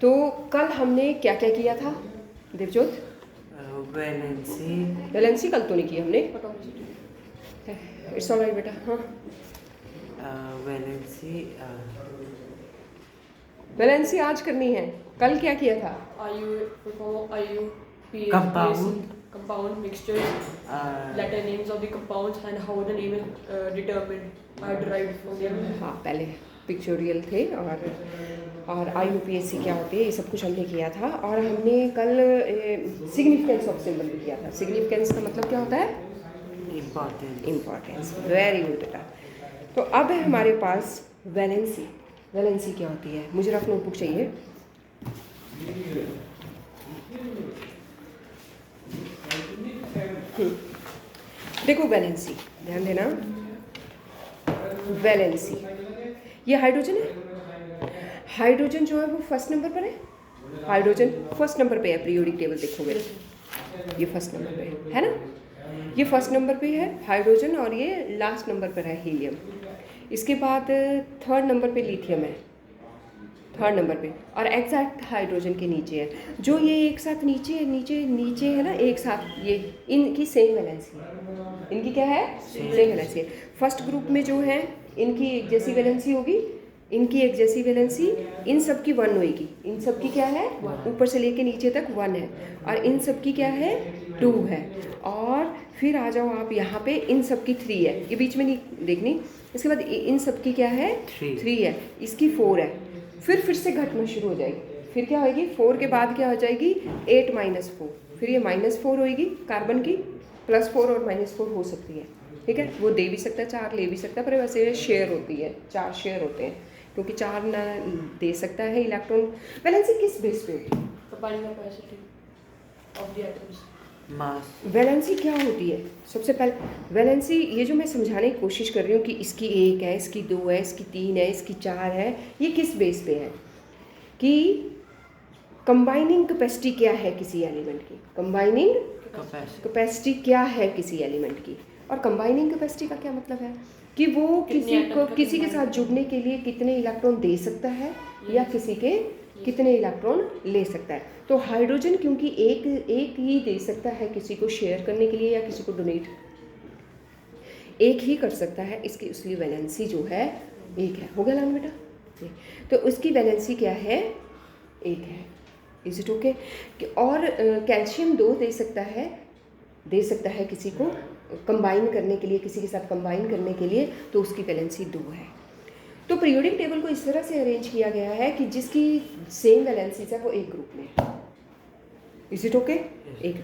तो कल हमने क्या क्या किया था देवजोत? वैलेंसी कल तो नहीं की हमने। इट्स ऑलराइट बेटा। हाँ, वैलेंसी आज करनी है। कल क्या किया था? Compound mixtures, letter names of the compounds and how the name is determined are derived from them. हाँ, पहले पिक्चोरियल थे और IUPAC क्या होती है, ये सब कुछ हमने किया था। और हमने कल सिग्निफिकेंस ऑफ सिंबल भी किया था। सिग्निफिकेंस का मतलब क्या होता है? इम्पॉर्टेंस। वेरी गुड बेटा। तो अब है हमारे पास वैलेंसी। वैलेंसी क्या होती है? मुझे रफ नोटबुक चाहिए। देखो वैलेंसी, ध्यान देना। वैलेंसी, ये हाइड्रोजन है। हाइड्रोजन जो है वो फर्स्ट नंबर पर है। हाइड्रोजन फर्स्ट नंबर पे है, पीरियोडिक टेबल देखोगे ये फर्स्ट नंबर पे है ना। ये फर्स्ट नंबर पे है हाइड्रोजन और ये लास्ट नंबर पर है हीलियम। इसके बाद थर्ड नंबर पे लिथियम है, थर्ड नंबर पे। और एग्जैक्ट हाइड्रोजन के नीचे है। जो ये एक साथ नीचे नीचे नीचे है ना, एक साथ, ये इनकी सेम वैलेंसी है। इनकी क्या है? सेम वैलेंसी है। फर्स्ट ग्रुप में जो है इनकी एक जैसी वैलेंसी होगी, इनकी एक जैसी वैलेंसी, इन सब की 1 होएगी। इन सब की क्या है? ऊपर से लेके नीचे तक 1 है। और इन सब की क्या है? 2 है। और फिर आ जाओ आप यहाँ पे, इन सब की 3 है, ये बीच में नहीं देखनी। इसके बाद इन सब की क्या है? 3 है। इसकी 4 है। फिर से घटना शुरू हो जाएगी। फिर क्या होएगी? 4 के बाद क्या हो जाएगी? 8 - 4। फिर ये -4 होएगी कार्बन की, +4 और -4 हो सकती है। ठीक है, वो दे भी सकता है, 4 ले भी सकता है, पर वैसे शेयर होती है, 4 शेयर होते हैं, क्योंकि 4 ना दे सकता है इलेक्ट्रॉन। वैलेंसी किस बेस पे होती है? वैलेंसी क्या होती है? सबसे पहले वैलेंसी, ये जो मैं समझाने की कोशिश कर रही हूँ कि इसकी 1 है, इसकी 2 है, इसकी 3 है, इसकी 4 है, ये किस बेस पे है? कि कंबाइनिंग कैपेसिटी क्या है किसी एलिमेंट की। कंबाइनिंग कैपेसिटी क्या है किसी एलिमेंट की। और कंबाइनिंग कैपेसिटी का क्या मतलब है? कि वो किसी के साथ जुड़ने के लिए कितने इलेक्ट्रॉन दे सकता है या किसी के कितने इलेक्ट्रॉन ले सकता है। तो हाइड्रोजन क्योंकि एक ही दे सकता है किसी को शेयर करने के लिए या किसी को डोनेट, एक ही कर सकता है, इसकी उसकी वैलेंसी जो है 1 है। हो गया ना बेटा? तो उसकी वैलेंसी क्या है? 1 है। Is it okay? और कैल्शियम 2 दे सकता है किसी को कंबाइन करने के लिए, किसी के साथ कंबाइन करने के लिए, तो उसकी वैलेंसी 2 है। तो पीरियोडिक टेबल को इस तरह से अरेंज किया गया है कि जिसकी सेम वैलेंसीज है वो एक ग्रुप में। Is it okay? एक।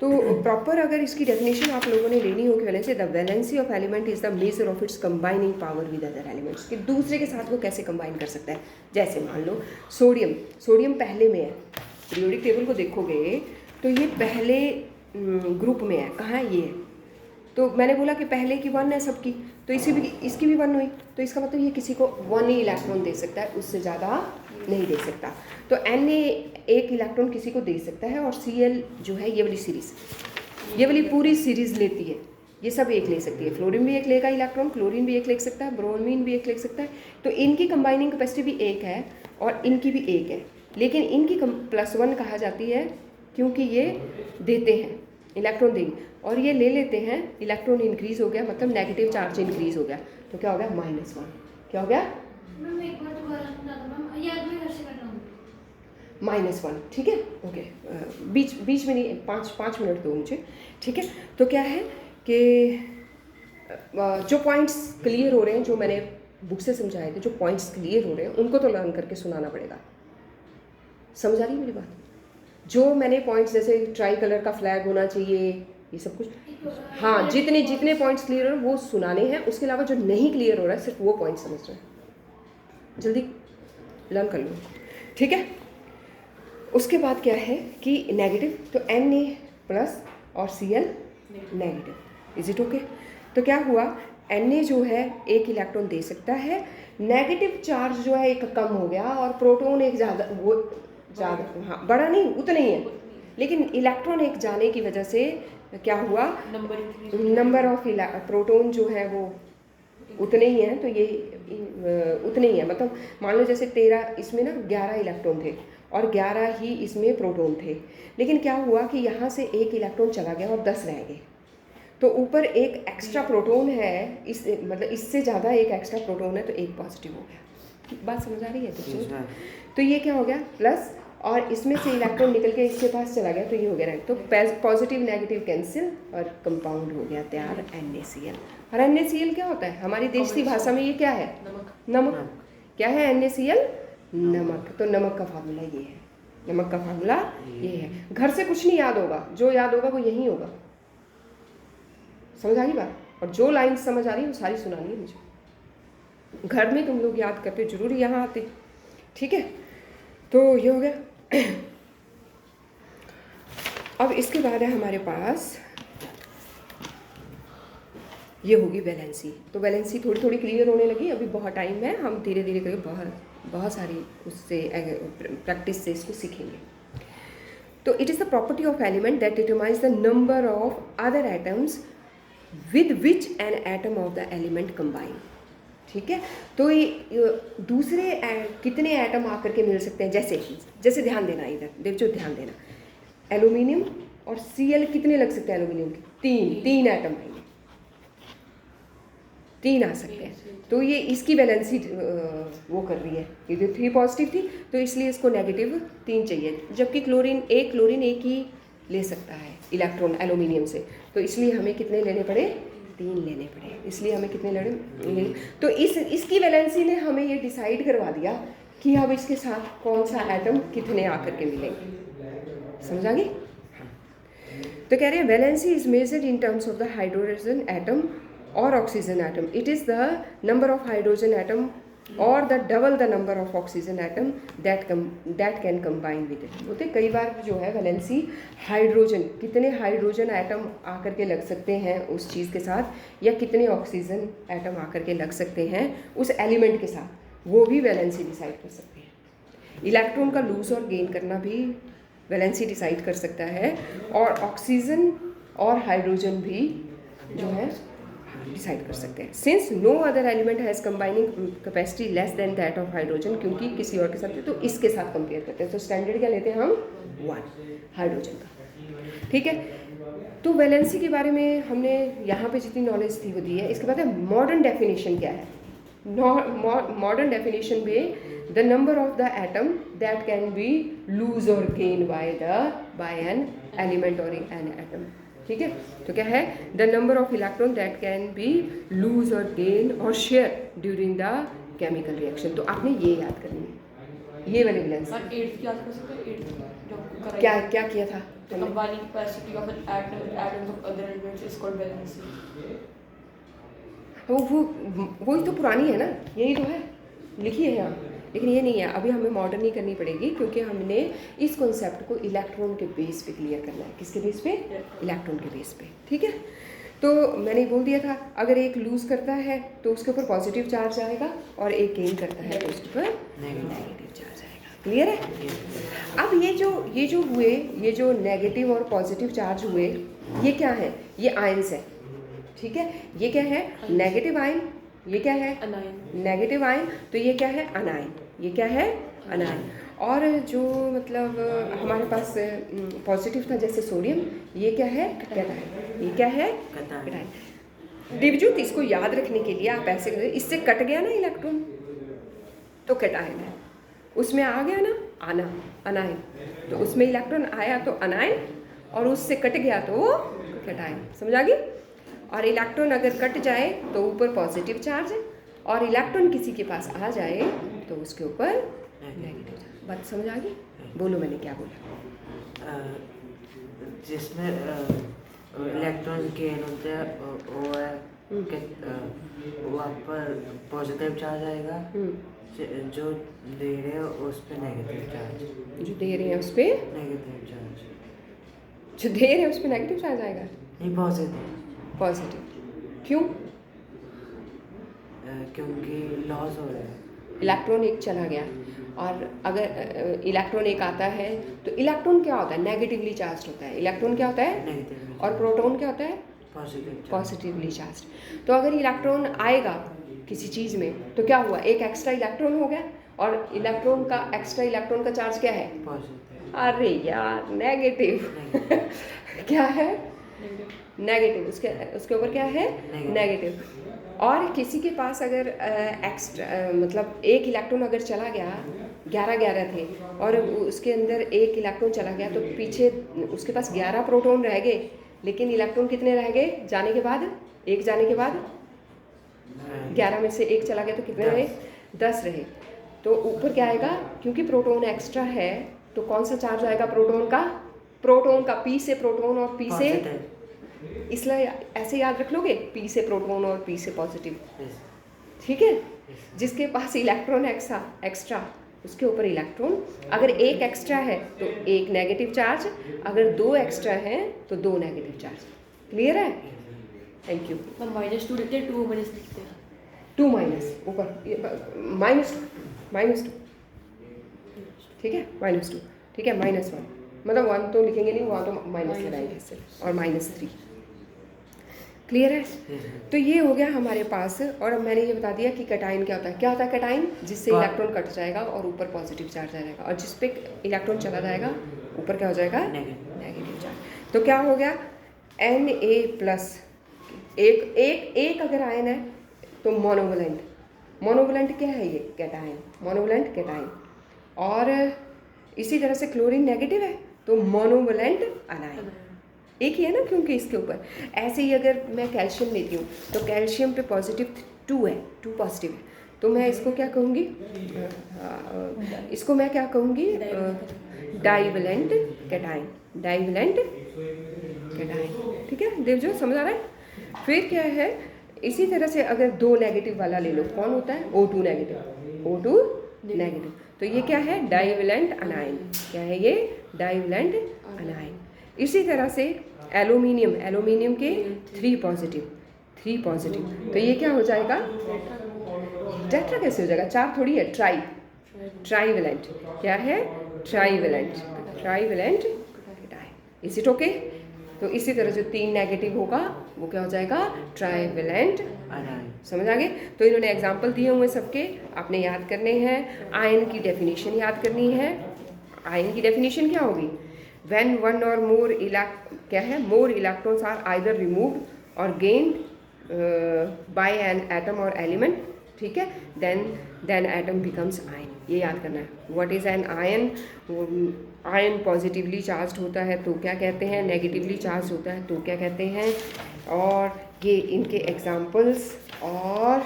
तो प्रॉपर अगर इसकी डेफिनेशन आप लोगों ने लेनी हो कि valency, the valency of element is the measure of its combining power with other elements, कि दूसरे के साथ वो कैसे कंबाइन कर सकता है। जैसे मान लो सोडियम पहले में है, पीरियोडिक टेबल को देखोगे तो ये पहले ग्रुप में है। कहाँ है? ये है। तो मैंने बोला कि पहले की 1 है सबकी, तो इसकी भी 1 हुई, तो इसका मतलब ये किसी को 1 ही इलेक्ट्रॉन दे सकता है, उससे ज़्यादा नहीं दे सकता। तो Na 1 इलेक्ट्रॉन किसी को दे सकता है। और Cl जो है, ये वाली सीरीज़, ये वाली पूरी सीरीज़ लेती है, ये सब 1 ले सकती है। फ्लोरीन भी 1 लेगा इलेक्ट्रॉन, क्लोरीन भी 1 ले सकता है, ब्रोमीन भी 1 ले सकता है। तो इनकी कंबाइनिंग कैपेसिटी भी 1 है और इनकी भी 1 है, लेकिन इनकी +1 कहा जाती है क्योंकि ये देते हैं, इलेक्ट्रॉन देंगे, और ये ले लेते हैं, इलेक्ट्रॉन इंक्रीज हो गया, मतलब नेगेटिव चार्ज इंक्रीज हो गया, तो क्या हो गया? -1। क्या हो गया? -1। ठीक है, ओके। बीच में नहीं, 5 मिनट दो मुझे। ठीक है, तो क्या है कि जो पॉइंट्स क्लियर हो रहे हैं, जो मैंने बुक से समझाए थे, जो पॉइंट्स क्लियर हो रहे हैं उनको तो लर्न करके सुनाना पड़ेगा। समझ आ रही है मेरी बात? जो मैंने पॉइंट्स, जैसे ट्राई कलर का फ्लैग होना चाहिए, ये सब कुछ, हाँ, जितने पॉइंट्स क्लियर हो रहे हैं वो सुनाने हैं। उसके अलावा जो नहीं क्लियर हो रहा है सिर्फ वो पॉइंट समझ रहे हैं, जल्दी लर्न कर लो। ठीक है, उसके बाद क्या है कि नेगेटिव, तो Na+ और Cl negative. Is it okay? तो क्या हुआ? Na जो है 1 इलेक्ट्रॉन दे सकता है, नेगेटिव चार्ज जो है 1 कम हो गया, और प्रोटॉन एक ज़्यादा, वो ज़्यादा, हाँ, बड़ा नहीं, उतना ही है, लेकिन इलेक्ट्रॉन एक जाने की वजह से क्या हुआ? नंबर ऑफ प्रोटॉन जो है वो उतने ही हैं, तो ये उतने ही हैं। मतलब मान लो जैसे 13 इसमें ना 11 इलेक्ट्रॉन थे और 11 ही इसमें प्रोटॉन थे, लेकिन क्या हुआ कि यहाँ से एक इलेक्ट्रॉन चला गया और 10 रह गए, तो ऊपर एक एक्स्ट्रा प्रोटॉन है, इस मतलब इससे ज़्यादा एक एक्स्ट्रा प्रोटॉन है, तो एक पॉजिटिव हो गया। बात समझ आ रही है बच्चों? तो ये क्या हो गया प्लस, और इसमें से इलेक्ट्रॉन निकल के इसके पास चला गया, तो ये हो गया तो पॉजिटिव नेगेटिव कैंसिल और कंपाउंड हो गया तैयार NaCl। और NaCl क्या होता है हमारी देसी भाषा में? ये क्या है? नमक। क्या है NaCl? नमक। तो नमक का फार्मूला ये है, नमक का फार्मूला ये है। घर से कुछ नहीं याद होगा, जो याद होगा वो यही होगा। समझ आ रही बात? और जो लाइन समझ आ रही है वो सारी सुनानी है मुझे। घर में तुम लोग याद करते, जरूरी यहाँ आते, ठीक है? तो ये हो गया। अब इसके बाद है हमारे पास ये होगी वैलेंसी। तो वैलेंसी थोड़ी थोड़ी क्लियर होने लगी, अभी बहुत टाइम है, हम धीरे धीरे करके बहुत सारी उससे प्रैक्टिस से इसको सीखेंगे। तो it is the property of element that determines the number of other atoms with which an atom of the element combine. ठीक है, तो ये दूसरे कितने एटम आकर के मिल सकते हैं, जैसे ध्यान देना, इधर देखो ध्यान देना, एल्यूमिनियम और Cl कितने लग सकते हैं एल्यूमिनियम के? तीन एटम आएंगे, 3 आ सकते हैं। तो ये इसकी वैलेंसी वो कर रही है, ये जो 3 पॉजिटिव थी तो इसलिए इसको नेगेटिव 3 चाहिए, जबकि क्लोरीन एक ही ले सकता है इलेक्ट्रॉन एल्यूमिनियम से, तो इसलिए हमें कितने लेने पड़े? 3 लेने पड़े। इसलिए हमें कितने लेने, तो इसकी वैलेंसी ने हमें ये डिसाइड करवा दिया कि अब इसके साथ कौन सा एटम कितने आकर के मिलेंगे। समझ आ गई? तो कह रहे हैं valency is measured in terms of the hydrogen atom और oxygen atom. It is the number of hydrogen atom और the double the number of oxygen atom that can combine with it. बोलते कई बार जो है वैलेंसी हाइड्रोजन, कितने hydrogen atom आकर के लग सकते हैं उस चीज़ के साथ, या कितने ऑक्सीजन एटम आकर के लग सकते हैं उस एलिमेंट के साथ, वो भी वैलेंसी डिसाइड कर सकते हैं। इलेक्ट्रॉन का लूज और गेन करना भी वैलेंसी डिसाइड कर सकता है, और ऑक्सीजन और हाइड्रोजन भी जो है डिसाइड कर सकते हैं। Since no other element has combining capacity less than that of hydrogen, क्योंकि किसी और के साथ तो इसके साथ कंपेयर करते हैं, तो स्टैंडर्ड क्या लेते हैं हम? 1 हाइड्रोजन का। ठीक है, तो वैलेंसी के बारे में हमने यहाँ पे जितनी नॉलेज थी वो दी है। इसके बाद है मॉडर्न डेफिनेशन क्या है? मॉडर्न डेफिनेशन में the number of the atom that can be lose or gain by an element or an atom. ठीक है, तो क्या है? The number of electron that can be lose or gain or share during the chemical reaction. तो आपने ये याद करनी है, ये वाली वैलेंसी। याद कर सकते हैं? क्या किया था? Combining capacity of an atoms of other elements is called valency. वही तो पुरानी है ना, यही तो है, लिखी है यहाँ, लेकिन ये नहीं है। अभी हमें मॉडर्न नहीं करनी पड़ेगी, क्योंकि हमने इस कॉन्सेप्ट को इलेक्ट्रॉन के बेस पे क्लियर करना है। किसके बेस पे? इलेक्ट्रॉन के बेस पे। ठीक है, तो मैंने बोल दिया था, अगर एक लूज करता है तो उसके ऊपर पॉजिटिव चार्ज आएगा, और एक गेन करता है तो उसके ऊपर नेगेटिव चार्ज आएगा। क्लियर है? अब ये जो नेगेटिव और पॉजिटिव चार्ज हुए, ये क्या है? ये आयंस है। ठीक है, ये क्या है? Negative ion. ये क्या है? Negative ion. तो ये क्या है? अनायन। ये क्या है? अनायन। और जो मतलब हमारे पास पॉजिटिव था जैसे सोडियम, ये क्या है? कैटायन। ये क्या है? कैटायन। दिव्यज्योत, इसको याद रखने के लिए आप ऐसे करें, इससे कट गया ना इलेक्ट्रॉन तो कैटायन है, उसमें आ गया ना अनायन, तो उसमें इलेक्ट्रॉन आया तो अनायन, और उससे कट गया तो वो कैटायन। समझ आ गई? और इलेक्ट्रॉन अगर कट जाए तो ऊपर पॉजिटिव चार्ज है, और इलेक्ट्रॉन किसी के पास आ जाए तो उसके ऊपर नेगेटिव चार्ज। बात समझ आ गई? बोलो मैंने क्या बोला? जिसमें इलेक्ट्रॉन गेन होता है वो है वहाँ पर पॉजिटिव चार्ज आएगा, जो दे रहे हैं उस पर नेगेटिव चार्ज, जो दे रहे हैं उस पर नेगेटिव चार्ज, जो दे रहे हैं उस पर नेगेटिव चार्ज आएगा। नहीं, पॉजिटिव। क्यों? क्योंकि लॉस हो रहा है। इलेक्ट्रॉन एक चला गया, और अगर इलेक्ट्रॉन एक आता है तो इलेक्ट्रॉन क्या होता है? नेगेटिवली चार्ज होता है। इलेक्ट्रॉन क्या होता है? नेगेटिव। और प्रोटॉन क्या होता है? Positively charge. तो अगर इलेक्ट्रॉन आएगा किसी चीज़ में, तो क्या हुआ, एक एक्स्ट्रा इलेक्ट्रॉन हो गया, और इलेक्ट्रॉन का एक्स्ट्रा इलेक्ट्रॉन का चार्ज क्या है, पॉजिटिव अरे यार नेगेटिव क्या है, नेगेटिव, उसके ऊपर क्या है, नेगेटिव। और किसी के पास अगर एक्स्ट्रा मतलब एक इलेक्ट्रॉन अगर चला गया, 11 थे और उसके अंदर एक इलेक्ट्रॉन चला गया, तो पीछे उसके पास 11 प्रोटॉन रह गए, लेकिन इलेक्ट्रॉन कितने रह गए जाने के बाद, एक जाने के बाद 11 में से एक चला गया तो कितने रहे, 10 रहे। तो ऊपर क्या आएगा, क्योंकि प्रोटॉन एक्स्ट्रा है तो कौन सा चार्ज आएगा, प्रोटॉन का पी से प्रोटॉन और पी से, इसलिए ऐसे याद रख लोगे, पी से प्रोटॉन और पी से पॉजिटिव, ठीक है। जिसके पास इलेक्ट्रॉन एक्स्ट्रा उसके ऊपर इलेक्ट्रॉन, अगर एक एक्स्ट्रा है तो एक नेगेटिव चार्ज, अगर 2 एक्स्ट्रा हैं तो 2 नेगेटिव चार्ज। क्लियर है, थैंक यू। हम -2 लिखते हैं, 2 माइनस लिखते हैं, 2 माइनस ऊपर -2, ठीक है, -2, ठीक है, -1 मतलब 1 तो लिखेंगे नहीं, वहाँ तो माइनस लगाएंगे इससे, और -3। क्लियर है, तो ये हो गया हमारे पास। और अब मैंने ये बता दिया कि कैटाइन क्या होता है कैटाइन, जिससे इलेक्ट्रॉन कट जाएगा और ऊपर पॉजिटिव चार्ज आ जाएगा, और जिस पे इलेक्ट्रॉन चला जाएगा ऊपर क्या हो जाएगा, नेगेटिव चार्ज। तो क्या हो गया, Na+, एक अगर आयन है तो मोनोवलेंट क्या है, ये कैटाइन, मोनोवलेंट कैटाइन। और इसी तरह से क्लोरीन नेगेटिव है तो मोनोवलेंट अनायन, एक ही है ना, क्योंकि इसके ऊपर। ऐसे ही अगर मैं कैल्शियम लेती हूँ तो कैल्शियम पे पॉजिटिव 2 है, 2 पॉजिटिव है, तो मैं इसको क्या कहूँगी, इसको मैं क्या कहूँगी, डाइवेलेंट कैटाइन, ठीक है देवजो, समझ आ रहा है। फिर क्या है, इसी तरह से अगर 2 नेगेटिव वाला ले लो, कौन होता है, O2 नेगेटिव, तो ये क्या है, डाइवेलेंट अनायन, क्या है ये, डाइवेलेंट अनायन। इसी तरह से एल्यूमिनियम के 3 पॉजिटिव, तो ये क्या हो जाएगा, टेट्रा कैसे हो जाएगा, 4 थोड़ी है, ट्राइवेलेंट, क्या है, ट्राइवेलेंट, इज इट ओके। तो इसी तरह जो 3 नेगेटिव होगा वो क्या हो जाएगा, ट्राइवेलेंट अनायन, समझ आ गए। तो इन्होंने एग्जाम्पल दिए हुए सबके, आपने याद करने हैं। आयन की डेफिनेशन याद करनी है। आयन की डेफिनेशन क्या होगी, when one or more क्या है, more electrons are either removed or gained by an atom or element, ठीक है, then atom becomes ion, ये याद करना है। what is an ion, ion positively charge होता है तो क्या कहते हैं, नेगेटिवली चार्ज होता है तो क्या कहते हैं, और ये इनके एग्जाम्पल्स और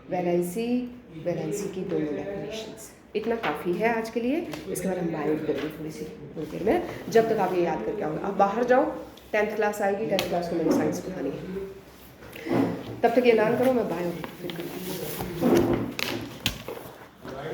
वैलेंसी की दोनों डेफिनेशंस। इतना काफ़ी है आज के लिए, इसके बाद हम बायो करेंगे थोड़ी सी देर में, जब तक आप ये याद करके आओगे। आप बाहर जाओ, 10th क्लास आएगी, 10th क्लास को मैंने साइंस पढ़ानी है, तब तक ये ऐलान करो, मैं बायो फिर करती हूँ।